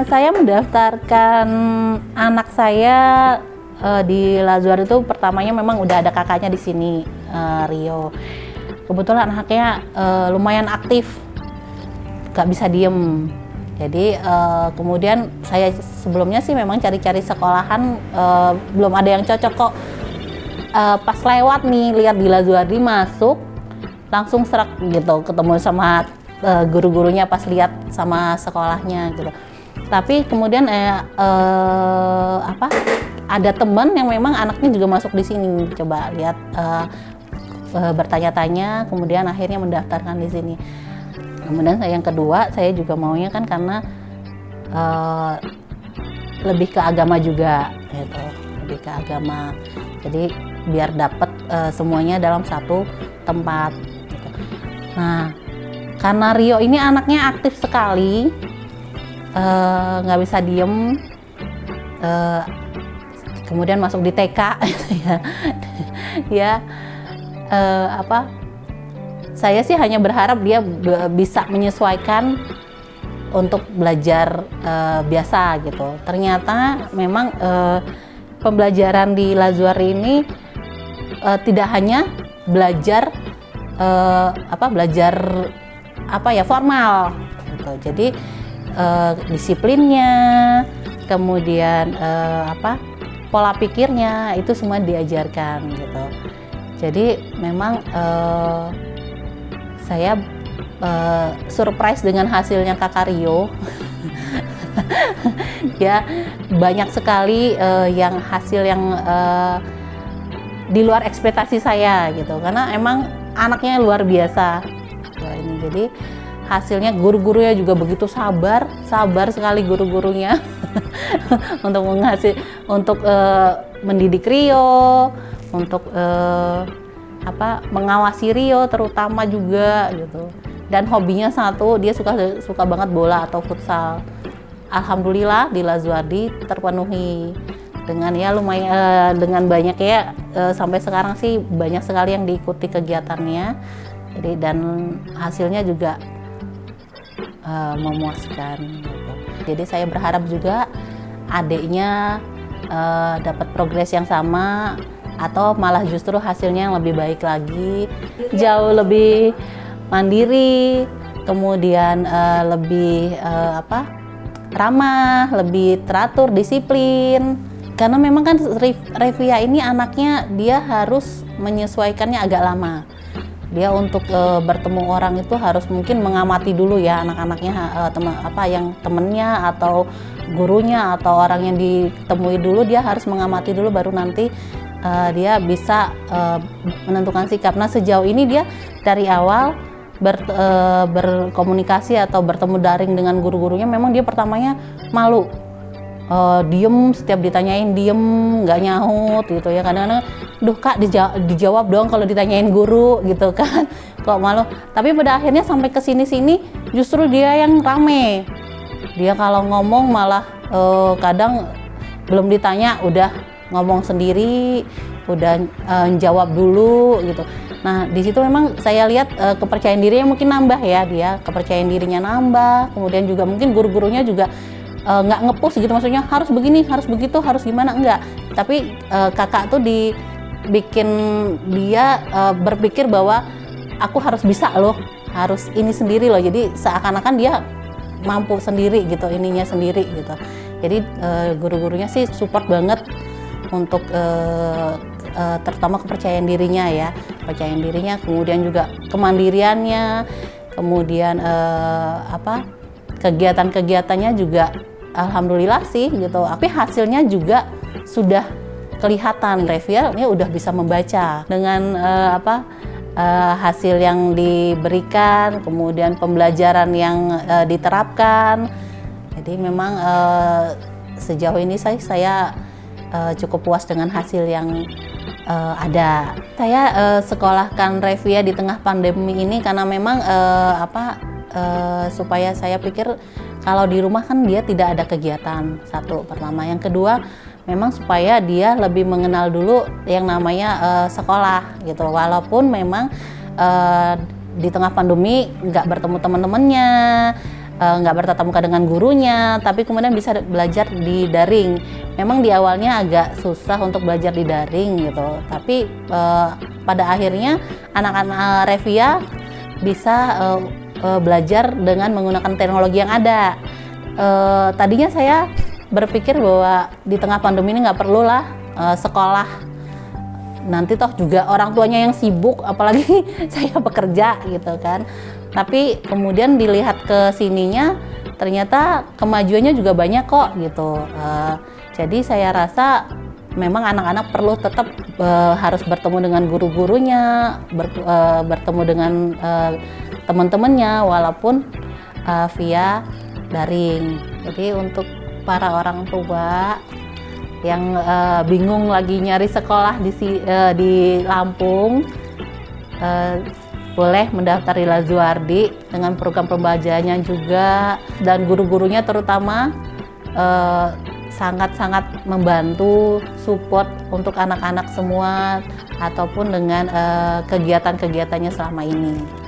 Saya mendaftarkan anak saya di Lazuar itu pertamanya memang udah ada kakaknya di sini, Rio. Kebetulan anaknya lumayan aktif, gak bisa diem. Jadi kemudian saya sebelumnya sih memang cari-cari sekolahan, belum ada yang cocok kok. Pas lewat nih lihat di Lazuardi masuk, langsung serak gitu ketemu sama guru-gurunya pas lihat sama sekolahnya gitu. Tapi kemudian ada teman yang memang anaknya juga masuk di sini, coba lihat bertanya-tanya, kemudian akhirnya mendaftarkan di sini. Kemudian yang kedua, saya juga maunya kan karena lebih ke agama juga, gitu, lebih ke agama. Jadi biar dapat semuanya dalam satu tempat. Gitu. Nah, karena Rio ini anaknya aktif sekali, nggak bisa diem, kemudian masuk di TK, gitu ya, saya sih hanya berharap dia bisa menyesuaikan untuk belajar biasa gitu. Ternyata memang pembelajaran di Lazuar ini tidak hanya belajar formal gitu. Jadi disiplinnya, kemudian pola pikirnya itu semua diajarkan gitu. Jadi memang saya surprise dengan hasilnya kakak Rio. Ya, banyak sekali hasil yang di luar ekspektasi saya gitu, karena emang anaknya luar biasa. Ini jadi hasilnya guru-gurunya juga begitu sabar sekali guru-gurunya untuk mendidik Rio, untuk mengawasi Rio terutama juga gitu. Dan hobinya satu, dia suka banget bola atau futsal. Alhamdulillah di Lazuardi terpenuhi dengan lumayan dengan banyak sampai sekarang sih banyak sekali yang diikuti kegiatannya. Jadi dan hasilnya juga memuaskan gitu. Jadi saya berharap juga adiknya dapat progres yang sama atau malah justru hasilnya yang lebih baik lagi, jauh lebih mandiri, kemudian lebih ramah, lebih teratur, disiplin. Karena memang kan Revia ini anaknya dia harus menyesuaikannya agak lama. Dia untuk bertemu orang itu harus mungkin mengamati dulu ya anak-anaknya, temennya atau gurunya atau orang yang ditemui dulu, dia harus mengamati dulu baru nanti dia bisa menentukan sikap. Nah sejauh ini dia dari awal berkomunikasi atau bertemu daring dengan guru-gurunya memang dia pertamanya malu, diem, setiap ditanyain diem, nggak nyaut gitu ya. Kadang-kadang, duh kak dijawab dong kalau ditanyain guru gitu kan, kok malu. Tapi pada akhirnya sampai ke sini-sini justru dia yang rame. Dia kalau ngomong malah kadang belum ditanya udah ngomong sendiri, udah jawab dulu gitu. Nah di situ memang saya lihat kepercayaan dirinya mungkin nambah ya, dia kepercayaan dirinya nambah. Kemudian juga mungkin guru-gurunya juga nggak nge-push gitu, maksudnya harus begini, harus begitu, harus gimana, enggak. Tapi kakak tuh dibikin dia berpikir bahwa aku harus bisa loh, harus ini sendiri loh. Jadi seakan-akan dia mampu sendiri gitu, ininya sendiri gitu. Jadi guru-gurunya sih support banget untuk terutama kepercayaan dirinya ya, kepercayaan dirinya, kemudian juga kemandiriannya, kemudian kegiatan-kegiatannya juga alhamdulillah sih gitu. Tapi hasilnya juga sudah kelihatan. Revia ini udah bisa membaca dengan hasil yang diberikan, kemudian pembelajaran yang diterapkan. Jadi memang sejauh ini saya cukup puas dengan hasil yang ada. Saya sekolahkan Revia di tengah pandemi ini karena memang supaya saya pikir kalau di rumah kan dia tidak ada kegiatan, satu pertama. Yang kedua memang supaya dia lebih mengenal dulu yang namanya sekolah gitu. Walaupun memang di tengah pandemi nggak bertemu teman-temannya, nggak bertatap muka dengan gurunya, tapi kemudian bisa belajar di daring. Memang di awalnya agak susah untuk belajar di daring gitu, tapi pada akhirnya anak-anak Revia bisa belajar dengan menggunakan teknologi yang ada. Tadinya saya berpikir bahwa di tengah pandemi ini nggak perlulah sekolah, nanti toh juga orang tuanya yang sibuk, apalagi saya bekerja gitu kan. Tapi kemudian dilihat ke sininya, ternyata kemajuannya juga banyak kok gitu. Jadi saya rasa memang anak-anak perlu tetap harus bertemu dengan guru-gurunya, bertemu dengan teman-temannya walaupun via daring. Jadi untuk para orang tua yang bingung lagi nyari sekolah di Lampung, boleh mendaftar di Lazuardi dengan program pembelajarannya juga, dan guru-gurunya terutama sangat-sangat membantu support untuk anak-anak semua ataupun dengan kegiatan-kegiatannya selama ini.